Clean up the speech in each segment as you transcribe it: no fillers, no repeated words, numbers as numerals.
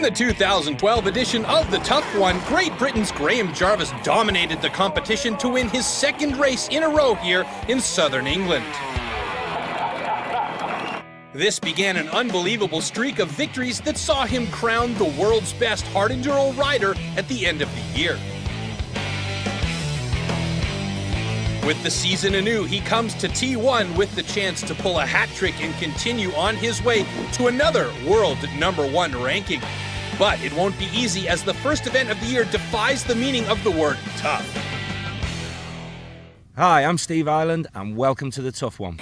In the 2012 edition of the Tough One, Great Britain's Graham Jarvis dominated the competition to win his second race in a row here in southern England. This began an unbelievable streak of victories that saw him crowned the world's best hard-enduro rider at the end of the year. With the season anew, he comes to T1 with the chance to pull a hat trick and continue on his way to another world #1 ranking. But it won't be easy, as the first event of the year defies the meaning of the word tough. Hi, I'm Steve Ireland and welcome to the Tough One.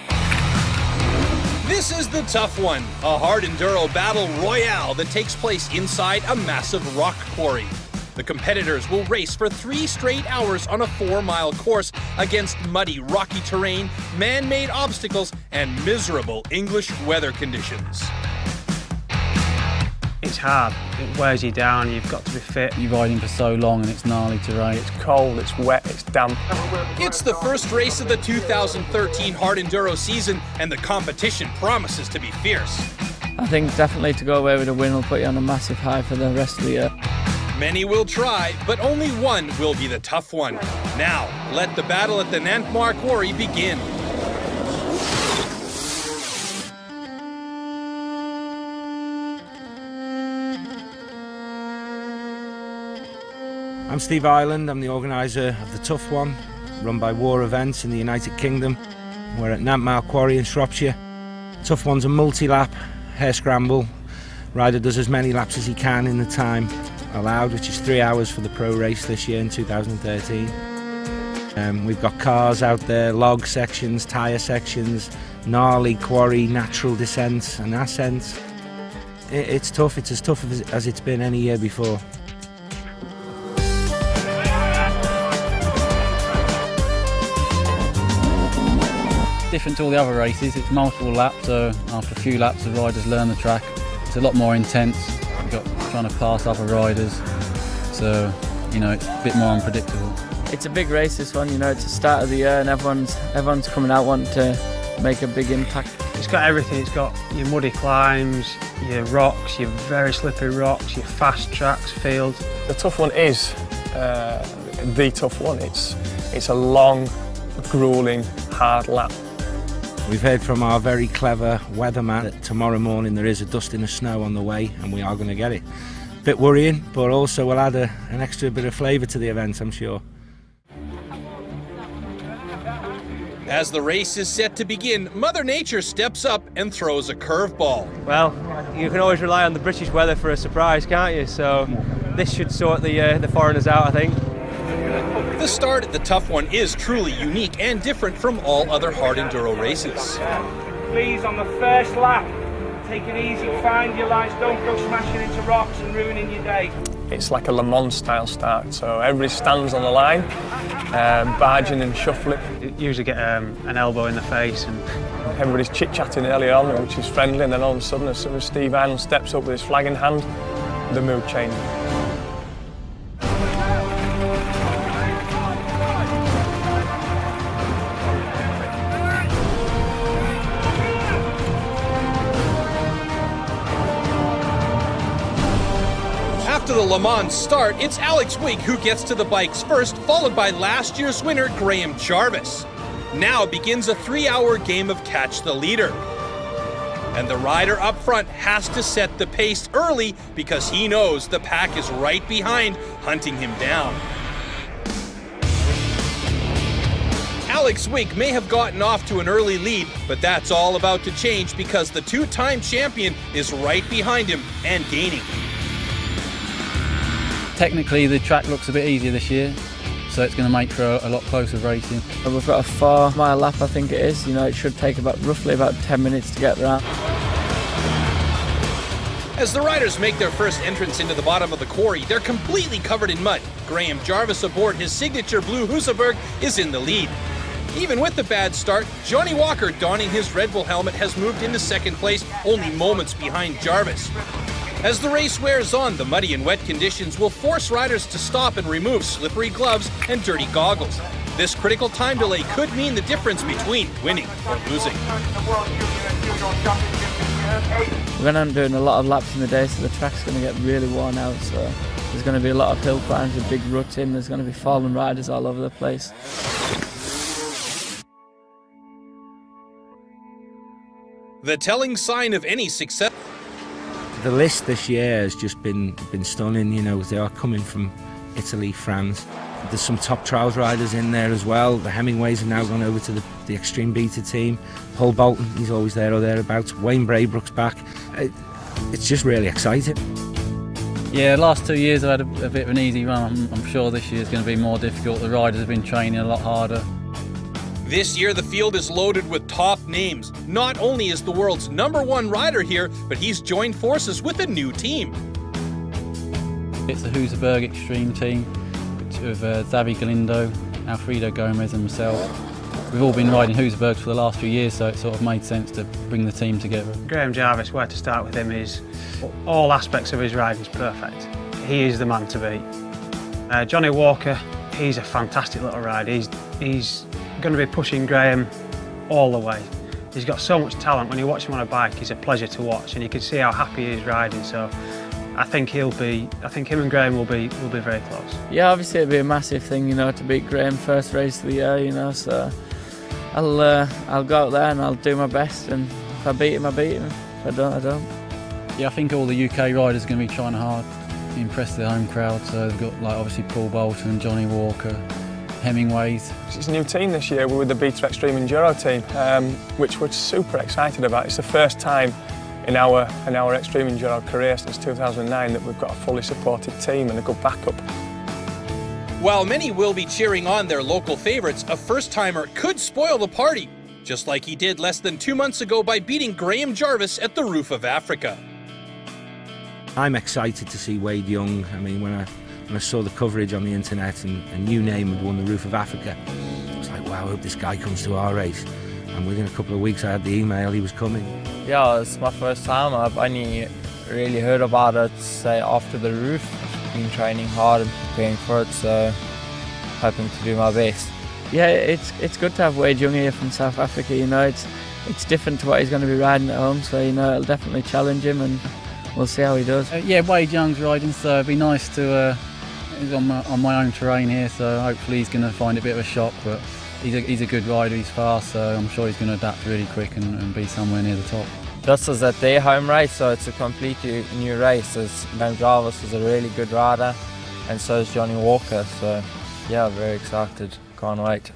This is the Tough One, a hard-enduro battle royale that takes place inside a massive rock quarry. The competitors will race for 3 straight hours on a 4-mile course against muddy, rocky terrain, man-made obstacles, and miserable English weather conditions. It's hard. It wears you down. You've got to be fit. You're riding for so long and it's gnarly terrain. It's cold, it's wet, it's damp. It's the first race of the 2013 hard-enduro season, and the competition promises to be fierce. I think definitely to go away with a win will put you on a massive high for the rest of the year. Many will try, but only one will be the tough one. Now, let the battle at the Nantmar Quarry begin. I'm Steve Ireland, I'm the organiser of the Tough One, run by War Events in the United Kingdom. We're at Nantmar Quarry in Shropshire. Tough One's a multi-lap hare scramble. Rider does as many laps as he can in the time allowed, which is 3 hours for the pro race this year in 2013. We've got cars out there, log sections, tyre sections, gnarly quarry, natural descents and ascents. It's tough, it's as tough as it's been any year before. Different to all the other races, it's multiple laps, so after a few laps the riders learn the track. It's a lot more intense. You've got trying to pass other riders, so it's a bit more unpredictable. It's a big race, this one. It's the start of the year and everyone's coming out wanting to make a big impact. It's got everything. It's got your muddy climbs, your rocks, your very slippery rocks, your fast tracks, fields. The Tough One is the tough one. It's a long, gruelling, hard lap. We've heard from our very clever weatherman that tomorrow morning there is a dusting of snow on the way, and we are going to get it. Bit worrying, but also we'll add an extra bit of flavour to the event, I'm sure. As the race is set to begin, Mother Nature steps up and throws a curveball. Well, you can always rely on the British weather for a surprise, can't you? So this should sort the foreigners out, I think. The start at the Tough One is truly unique and different from all other hard enduro races. Please, on the first lap, take it easy, find your lines, don't go smashing into rocks and ruining your day. It's like a Le Mans style start, so everybody stands on the line, barging and shuffling. You usually get an elbow in the face and everybody's chit-chatting early on, which is friendly, and then all of a sudden, as soon as Steve Ireland steps up with his flag in hand, the mood changes. After the Le Mans start, it's Alex Wig who gets to the bikes first, followed by last year's winner, Graham Jarvis. Now begins a 3-hour game of catch the leader. And the rider up front has to set the pace early because he knows the pack is right behind, hunting him down. Alex Wig may have gotten off to an early lead, but that's all about to change because the 2-time champion is right behind him and gaining. Technically the track looks a bit easier this year, so it's going to make for a lot closer racing. We've got a 4-mile lap, I think it is. It should take roughly about 10 minutes to get there. As the riders make their first entrance into the bottom of the quarry, they're completely covered in mud. Graham Jarvis aboard his signature blue Husaberg is in the lead. Even with the bad start, Johnny Walker, donning his Red Bull helmet, has moved into second place, only moments behind Jarvis. As the race wears on, the muddy and wet conditions will force riders to stop and remove slippery gloves and dirty goggles. This critical time delay could mean the difference between winning or losing. We're going to be doing a lot of laps in the day, so the track's going to get really worn out. So there's going to be a lot of hill climbs with big ruts in. There's going to be fallen riders all over the place. The telling sign of any success. The list this year has just been stunning. You know, they are coming from Italy, France. There's some top trials riders in there as well. The Hemingways have now gone over to the Extreme Beta team. Paul Bolton, he's always there or thereabouts. Wayne Braybrook's back. It's just really exciting. Yeah, the last 2 years I've had a bit of an easy run. I'm sure this year's going to be more difficult. The riders have been training a lot harder. This year the field is loaded with top names. Not only is the world's #1 rider here, but he's joined forces with a new team. It's the Husaberg Extreme team with Xavi Galindo, Alfredo Gomez and myself. We've all been riding Husabergs for the last few years, so it sort of made sense to bring the team together. Graham Jarvis, where to start with him is all aspects of his riding is perfect. He is the man to beat. Johnny Walker, he's a fantastic little rider. He's going to be pushing Graham all the way. He's got so much talent. When you watch him on a bike, he's a pleasure to watch, and you can see how happy he is riding. So I think him and Graham will be very close. Yeah, obviously it'll be a massive thing, you know, to beat Graham first race of the year, you know. So I'll go out there and I'll do my best, and if I beat him, I beat him. If I don't, I don't. Yeah, I think all the UK riders are going to be trying hard to impress the home crowd. So they've got like obviously Paul Bolton, Johnny Walker, Hemingways. It's a new team this year. We're with the Beta Extreme Enduro team, which we're super excited about. It's the first time in our Extreme Enduro career since 2009 that we've got a fully supported team and a good backup. While many will be cheering on their local favourites, a first-timer could spoil the party, just like he did less than 2 months ago by beating Graham Jarvis at the Roof of Africa. I'm excited to see Wade Young. I mean, when I saw the coverage on the internet and a new name had won the Roof of Africa, I was like, wow, I hope this guy comes to our race. And within a couple of weeks I had the email he was coming. Yeah, it's my first time. I've only really heard about it, say, after the Roof. Been training hard and preparing for it, so hoping to do my best. Yeah, it's good to have Wade Young here from South Africa, you know. It's different to what he's going to be riding at home, so, you know, it'll definitely challenge him, and we'll see how he does. Yeah, Wade Young's riding, so it'd be nice to... he's on my own terrain here, so hopefully he's going to find it a bit of a shock, but he's a good rider, he's fast, so I'm sure he's going to adapt really quick and be somewhere near the top. This is at their home race, so it's a completely new race. Graham Jarvis is a really good rider, and so is Johnny Walker, so yeah, very excited, can't wait.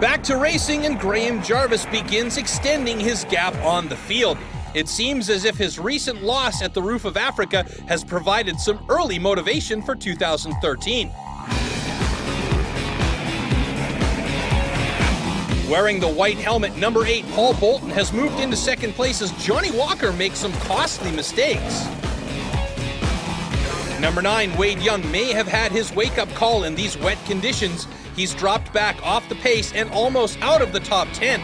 Back to racing, and Graham Jarvis begins extending his gap on the field. It seems as if his recent loss at the Roof of Africa has provided some early motivation for 2013. Wearing the white helmet, number 8, Paul Bolton has moved into second place as Johnny Walker makes some costly mistakes. Number 9, Wade Young may have had his wake-up call in these wet conditions. He's dropped back off the pace and almost out of the top 10.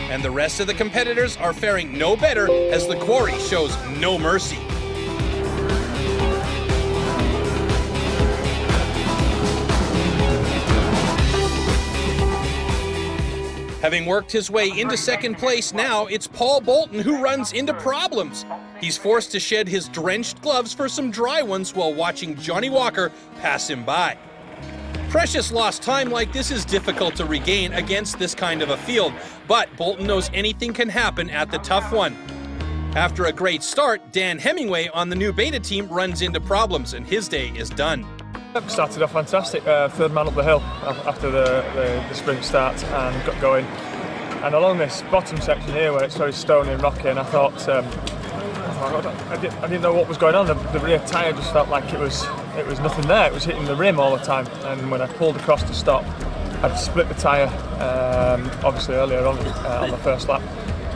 And the rest of the competitors are faring no better as the quarry shows no mercy. Having worked his way into second place, now it's Paul Bolton who runs into problems. He's forced to shed his drenched gloves for some dry ones while watching Johnny Walker pass him by. Precious lost time like this is difficult to regain against this kind of a field, but Bolton knows anything can happen at the tough one. After a great start, Dan Hemingway on the new Beta team runs into problems and his day is done. Started off fantastic, third man up the hill after the sprint start and got going. And along this bottom section here where it's very stony and rocky, and I thought, I didn't know what was going on. The rear tyre just felt like it was nothing there. It was hitting the rim all the time. And when I pulled across to stop, I'd split the tyre, obviously earlier on the first lap,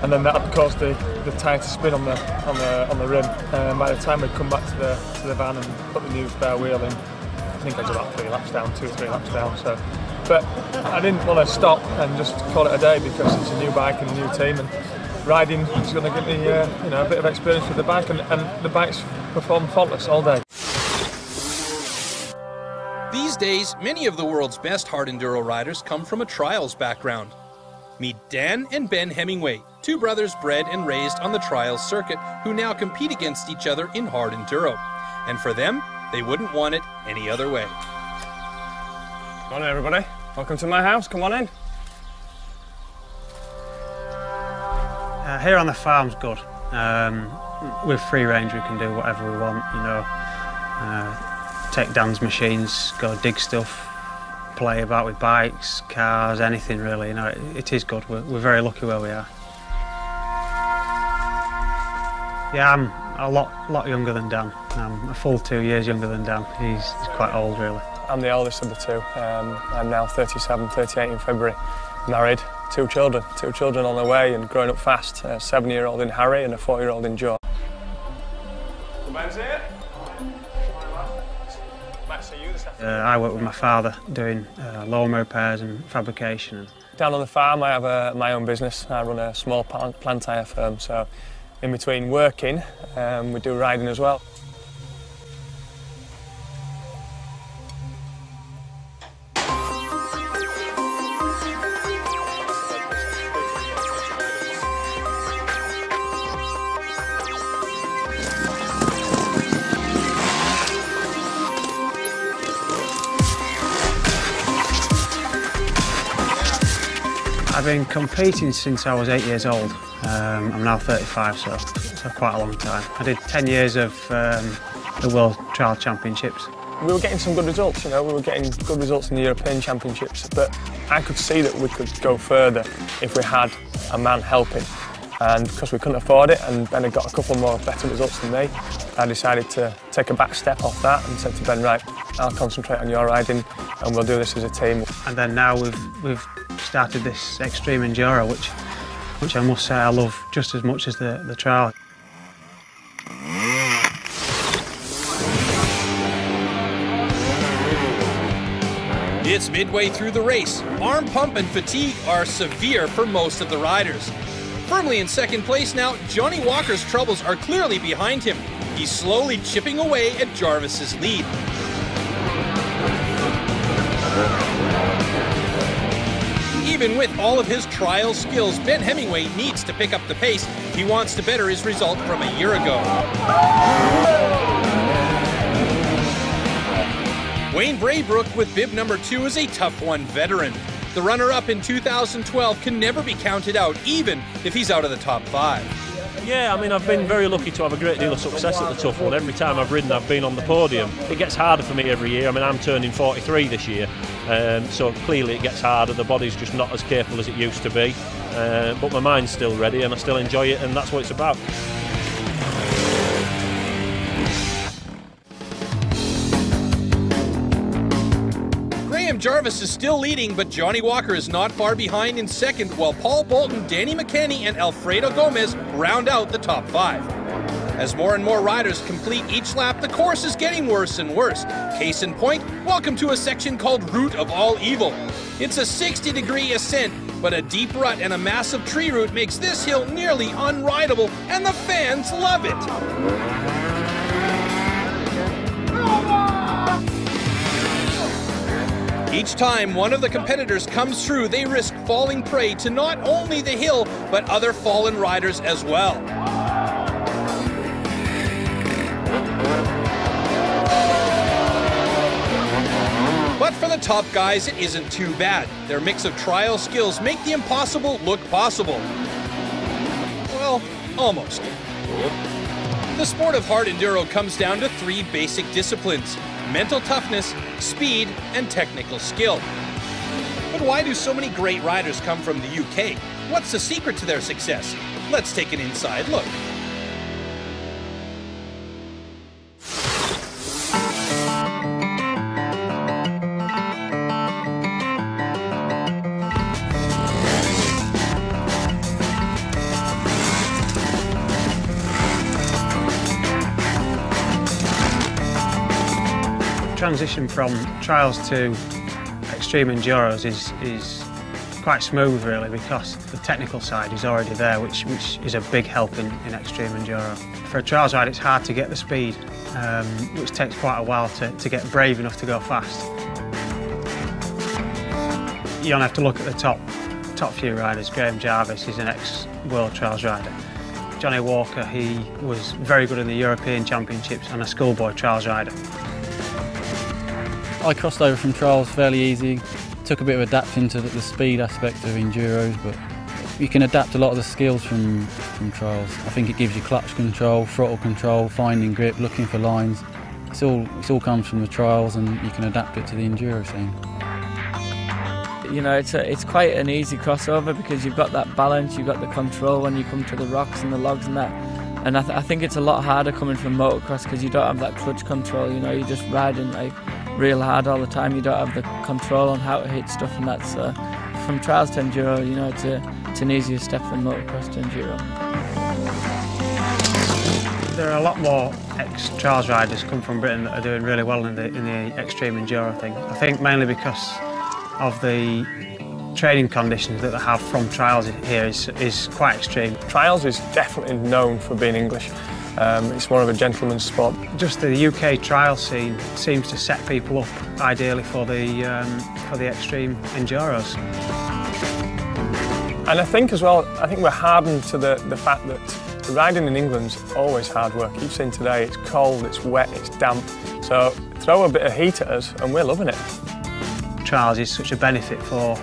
and then that had caused the tyre to spin on the rim. By the time we'd come back to the van and put the new spare wheel in, I think I was about 2 or 3 laps down. So, but I didn't want to stop and just call it a day because it's a new bike and a new team, and riding is going to give me a bit of experience with the bike, and the bike's performed faultless all day. These These days, many of the world's best hard-enduro riders come from a trials background. Meet Dan and Ben Hemingway, two brothers bred and raised on the trials circuit who now compete against each other in hard-enduro. And for them, they wouldn't want it any other way. Come on, everybody. Welcome to my house. Come on in. Here on the farm's good. With free range, we can do whatever we want, you know. Take Dan's machines, go dig stuff, play about with bikes, cars, anything really. You know, it is good. We're very lucky where we are. Yeah, I'm a lot younger than Dan. I'm a full 2 years younger than Dan. He's quite old, really. I'm the oldest of the two. I'm now 37, 38 in February. Married, two children on the way and growing up fast. A 7-year-old in Harry and a 4-year-old in Joe. Ben's here. I work with my father doing lawn repairs and fabrication. Down on the farm, I have my own business. I run a small plant hire firm, so in between working, we do riding as well. I've been competing since I was 8 years old. I'm now 35, so quite a long time. I did 10 years of the World Trial Championships. We were getting some good results, you know, we were getting good results in the European Championships, but I could see that we could go further if we had a man helping. And because we couldn't afford it, and Ben had got a couple more better results than me, I decided to take a back step off that and said to Ben, right, I'll concentrate on your riding and we'll do this as a team. And then now we've started this extreme enduro, which I must say I love just as much as the trial. It's midway through the race. Arm pump and fatigue are severe for most of the riders. Firmly in second place now, Johnny Walker's troubles are clearly behind him. He's slowly chipping away at Jarvis's lead. Even with all of his trial skills, Ben Hemingway needs to pick up the pace. He wants to better his result from a year ago. Wayne Braybrook with bib number 2 is a tough one veteran. The runner-up in 2012 can never be counted out, even if he's out of the top 5. Yeah, I mean, I've been very lucky to have a great deal of success at the Tough One. Every time I've ridden, I've been on the podium. It gets harder for me every year. I mean, I'm turning 43 this year, so clearly it gets harder. The body's just not as capable as it used to be, but my mind's still ready and I still enjoy it, and that's what it's about. Jarvis is still leading, but Johnny Walker is not far behind in second, while Paul Bolton, Danny McKenney, and Alfredo Gomez round out the top 5. As more and more riders complete each lap, the course is getting worse and worse. Case in point, welcome to a section called Root of All Evil. It's a 60-degree ascent, but a deep rut and a massive tree root makes this hill nearly unrideable, and the fans love it. Each time one of the competitors comes through, they risk falling prey to not only the hill, but other fallen riders as well. But for the top guys, it isn't too bad. Their mix of trial skills make the impossible look possible. Well, almost. The sport of hard enduro comes down to 3 basic disciplines: mental toughness, speed, and technical skill. But why do so many great riders come from the UK? What's the secret to their success? Let's take an inside look. Transition from trials to extreme enduros is quite smooth really, because the technical side is already there, which is a big help in extreme enduro. For a trials ride it's hard to get the speed, which takes quite a while to get brave enough to go fast. You don't have to look at the top few riders. Graham Jarvis is an ex-world trials rider. Johnny Walker, he was very good in the European Championships and a schoolboy trials rider. I crossed over from trials fairly easy. Took a bit of adapting to the speed aspect of enduros, but you can adapt a lot of the skills from trials. I think it gives you clutch control, throttle control, finding grip, looking for lines. It all comes from the trials, and you can adapt it to the enduro scene. You know, it's quite an easy crossover because you've got that balance, you've got the control when you come to the rocks and the logs and that. And I think it's a lot harder coming from motocross because you don't have that clutch control. You know, you're just riding like real hard all the time. You don't have the control on how to hit stuff, and that's from trials to enduro. You know, it's an easier step from motocross to enduro. There are a lot more ex-trials riders come from Britain that are doing really well in the extreme enduro thing. I think mainly because of the training conditions that they have from trials here is quite extreme. Trials is definitely known for being English. It's more of a gentleman's sport. Just the UK trial scene seems to set people up ideally for the extreme enduros. And I think as well, we're hardened to the fact that riding in England's always hard work. You've seen today, it's cold, it's wet, it's damp. So throw a bit of heat at us and we're loving it. Trials is such a benefit for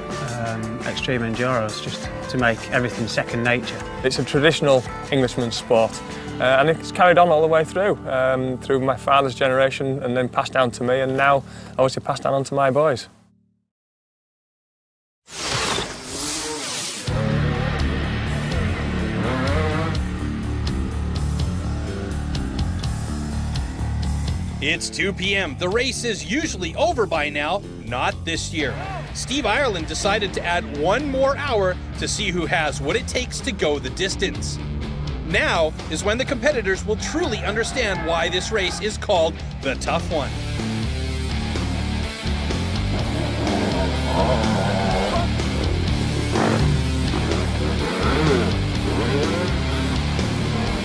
extreme enduros, just to make everything second nature. It's a traditional Englishman's sport, and it's carried on all the way through my father's generation, and then passed down to me, and now obviously passed down onto my boys. It's 2 p.m. The race is usually over by now, not this year. Steve Ireland decided to add one more hour to see who has what it takes to go the distance. Now is when the competitors will truly understand why this race is called the Tough One.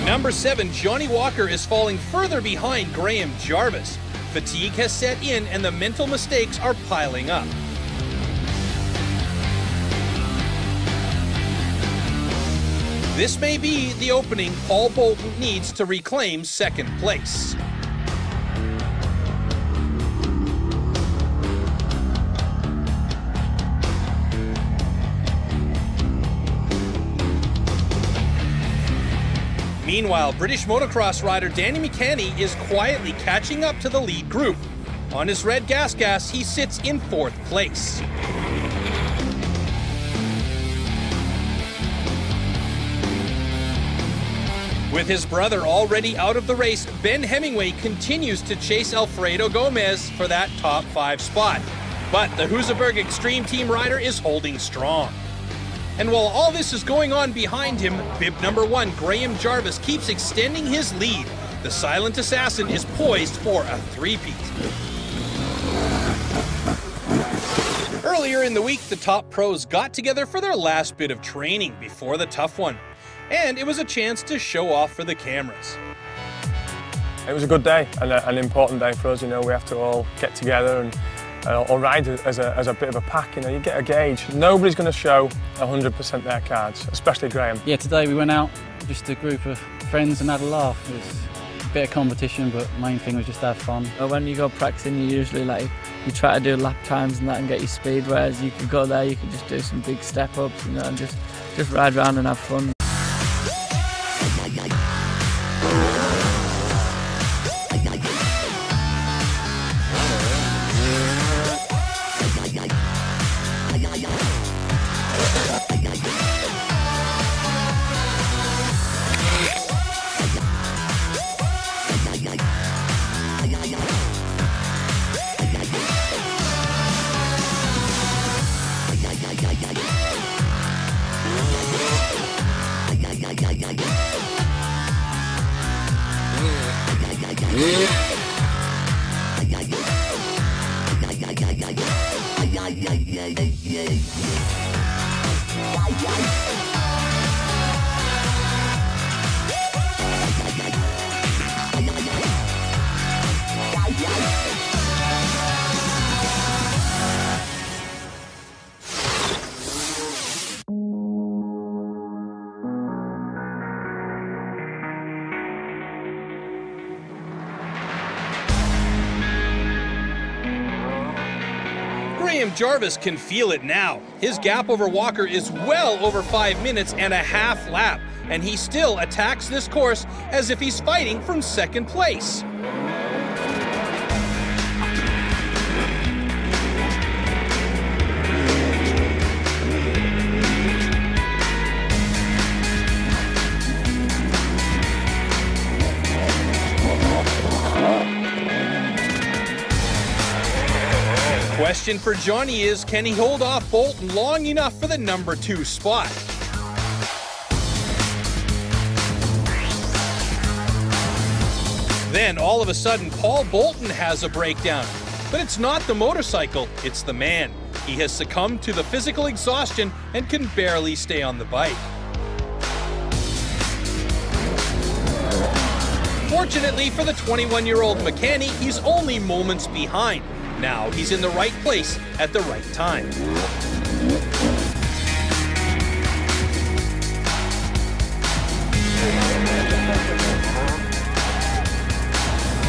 Number 7, Johnny Walker is falling further behind Graham Jarvis. Fatigue has set in and the mental mistakes are piling up. This may be the opening Paul Bolton needs to reclaim second place. Meanwhile, British motocross rider Danny McCanney is quietly catching up to the lead group. On his red gas, he sits in 4th place. With his brother already out of the race, Ben Hemingway continues to chase Alfredo Gomez for that top 5 spot. But the Husaberg Extreme Team rider is holding strong. And while all this is going on behind him, bib number 1, Graham Jarvis, keeps extending his lead. The silent assassin is poised for a three-peat. Earlier in the week, the top pros got together for their last bit of training before the Tough One. And it was a chance to show off for the cameras. It was a good day and an important day for us. You know, we have to all get together and or ride as a bit of a pack. You know, you get a gauge. Nobody's going to show 100% their cards, especially Graham. Yeah, today we went out, just a group of friends, and had a laugh. It was a bit of competition, but main thing was just to have fun. When you go practicing, you usually you try to do lap times and that and get your speed, whereas you could go there, you could just do some big step ups, you know, and just ride around and have fun. Graham Jarvis can feel it now. His gap over Walker is well over 5 minutes and a half lap, and he still attacks this course as if he's fighting from second place. Question for Johnny is, can he hold off Bolton long enough for the number 2 spot? Then all of a sudden, Paul Bolton has a breakdown. But it's not the motorcycle, it's the man. He has succumbed to the physical exhaustion and can barely stay on the bike. Fortunately for the 21-year-old mechanic, he's only moments behind. Now he's in the right place at the right time.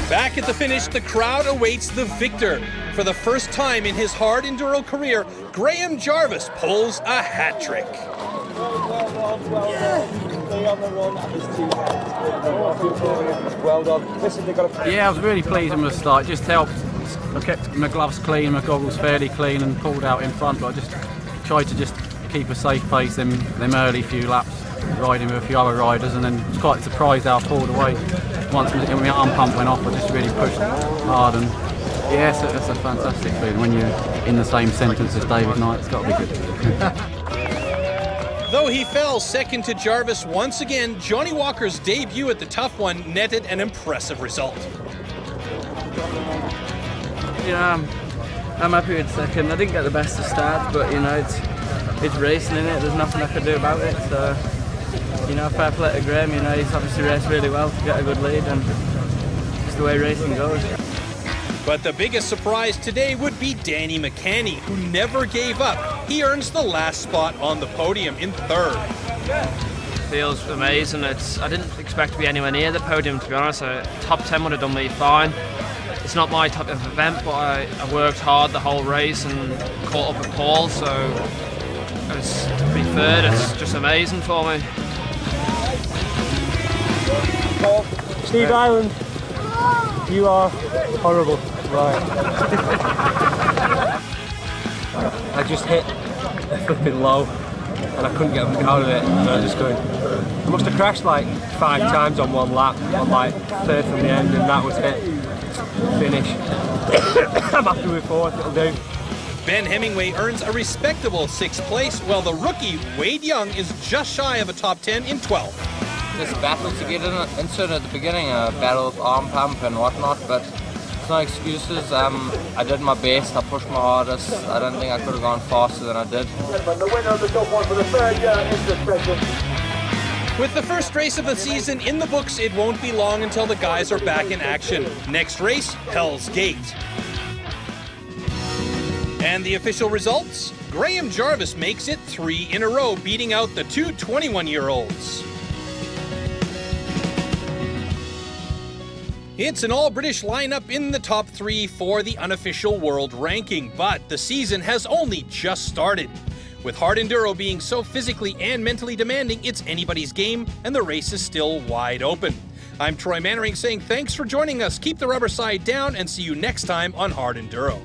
Back at the finish, the crowd awaits the victor. For the first time in his hard-enduro career, Graham Jarvis pulls a hat trick. Well done. Listen, they've got to... Yeah, I was really pleased with the start. It just helped. I kept my gloves clean, my goggles fairly clean, and pulled out in front, but I just tried to just keep a safe pace them early few laps, riding with a few other riders, and then I was quite surprised how I pulled away. Once my arm pump went off, I just really pushed hard, and yeah, it's a fantastic feeling when you're in the same sentence as David Knight. It's got to be good. Though he fell second to Jarvis once again, Johnny Walker's debut at the Tough One netted an impressive result. Yeah, I'm happy with second. I didn't get the best of start, but you know, it's racing in it. There's nothing I can do about it. So, you know, fair play to Graham. You know, he's obviously raced really well to get a good lead, and it's the way racing goes. But the biggest surprise today would be Danny McCanney, who never gave up. He earns the last spot on the podium in third. Feels amazing. I didn't expect to be anywhere near the podium, to be honest. Top 10 would have done me fine. It's not my type of event, but I worked hard the whole race and caught up with Paul, so to be third, it's just amazing for me. Steve Island, you are horrible. Right. I just hit a flipping low and I couldn't get out of it, and I was just going. I must have crashed like 5 times on one lap, on like third from the end, and that was it. Finish. I'm happy with 4th, it'll do. Ben Hemingway earns a respectable 6th place, while the rookie Wade Young is just shy of a top 10 in 12th. This battle to get into at the beginning, a battle of arm pump and whatnot, but it's no excuses. I did my best, I pushed my hardest. I don't think I could have gone faster than I did. The winner of the top one for the 3rd year in this session. With the first race of the season in the books, it won't be long until the guys are back in action. Next race, Hell's Gate. And the official results? Graham Jarvis makes it 3 in a row, beating out the 2 21-year-olds. It's an all-British lineup in the top 3 for the unofficial world ranking, but the season has only just started. With hard-enduro being so physically and mentally demanding, it's anybody's game, and the race is still wide open. I'm Troy Mannering saying thanks for joining us. Keep the rubber side down, and see you next time on Hard-Enduro.